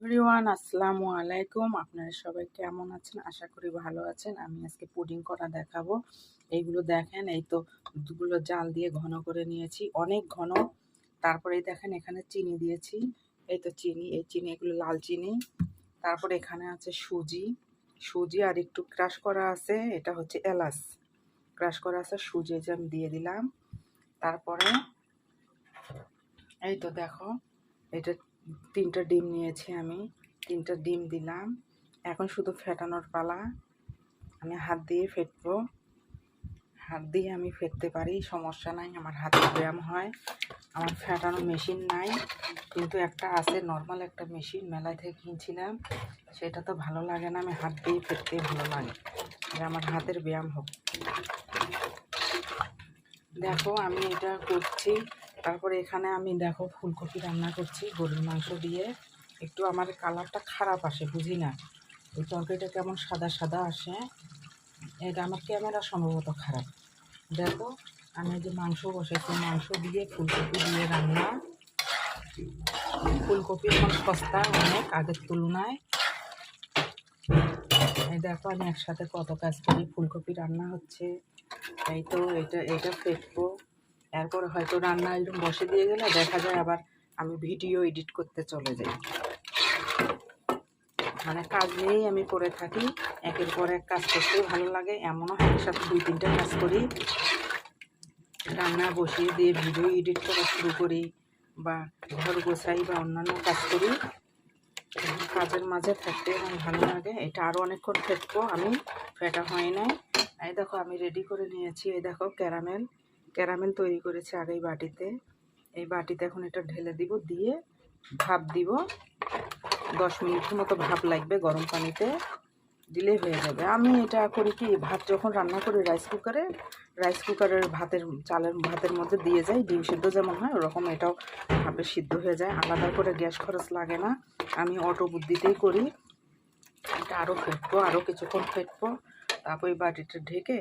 Everyone আসসালামু আলাইকুম। আপনারা সবাই কেমন আছেন? আশা করি ভালো আছেন। আমি আজকে পুডিং করা দেখাবো। এইগুলো দেখেন, এই তো দুধগুলো জাল দিয়ে ঘন করে নিয়েছি, অনেক ঘন। তারপরে এই দেখেন এখানে চিনি দিয়েছি, এই তো চিনি, এই চিনি এগুলো লাল চিনি। তারপরে এখানে আছে সুজি, সুজি আর একটু ক্রাশ করা আছে, এটা হচ্ছে এলাচ। ক্রাশ করা আছে সুজি, যে আমি দিয়ে দিলাম। তারপরে এই তো দেখো, এটা 3টা ডিম নিয়েছি আমি, 3টা ডিম দিলাম। এখন শুধু ফেটানোর পালা। আমি হাত দিয়ে ফেটবো, হাত দিয়ে আমি ফেটতে পারি, সমস্যা নাই, আমার হাতে ব্যায়াম হয়। আমার ফেটানো মেশিন নাই, কিন্তু একটা আছে, নর্মাল একটা মেশিন মেলায় থেকে কিনছিলাম। সেটা তো ভালো লাগে না, আমি হাত দিয়ে ফেটতে ভালো লাগে, যে আমার হাতের ব্যায়াম হোক। দেখো আমি এটা করছি। তারপরে এখানে আমি দেখো ফুলকপি রান্না করছি গরুর মাংস দিয়ে। একটু আমার কালারটা খারাপ আসে, বুঝি না, এই তরকারিটা কেমন সাদা সাদা আসে। এটা আমার ক্যামেরা সম্ভবত খারাপ। দেখো আমি যে মাংস বসেছি, মাংস দিয়ে ফুলকপি দিয়ে রান্না। ফুলকপি এখন সস্তা অনেক আগের তুলনায়। এই দেখো আমি একসাথে কত কাজ করি, ফুলকপি রান্না হচ্ছে, এই তো এটা ফেটবো। এরপরে হয়তো রান্না একদম বসে দিয়ে গেলে দেখা যায় আবার আমি ভিডিও এডিট করতে চলে যাই, মানে কাজ নিয়েই আমি করে থাকি। একের পর এক কাজ করতেও ভালো লাগে, এমনও একসাথে 2-3টা কাজ করি। রান্না বসিয়ে দিয়ে ভিডিও এডিট করা শুরু করি, বা ঘর গোছাই বা অন্যান্য কাজ করি। কাজের মাঝে থাকতে আমার ভালো লাগে। এটা আরও অনেকক্ষণ ফেটবো, আমি ফেটা হয় নাই। এই দেখো আমি রেডি করে নিয়েছি, এই দেখো ক্যারামেল, ক্যারামেল তৈরি করেছি আগেই বাটিতে। এই বাটিতে এখন এটা ঢেলে দিব, দিয়ে ভাপ দিব। 10 মিনিটের মতো ভাপ লাগবে, গরম পানিতে দিলেই হয়ে যাবে। আমি এটা করি কি, ভাত যখন রান্না করি রাইস কুকারের ভাতের মধ্যে দিয়ে যাই, ডিম সিদ্ধ যেমন হয় ওরকম এটাও ভাপে সিদ্ধ হয়ে যায়, আলাদা করে গ্যাস খরচ লাগে না। আমি অটো বুদ্ধিতেই করি। এটা আরও ফেটবো, আরও কিছুক্ষণ ফেটবো। তারপর এই বাটিটা ঢেকে,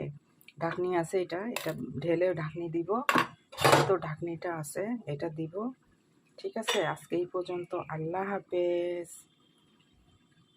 ঢাকনি আছে, এটা ঢেলে ঢাকনি দিব। তো ঢাকনিটা আছে, এটা দিব। ঠিক আছে, আজকে এই পর্যন্ত। আল্লাহ হাফেজ।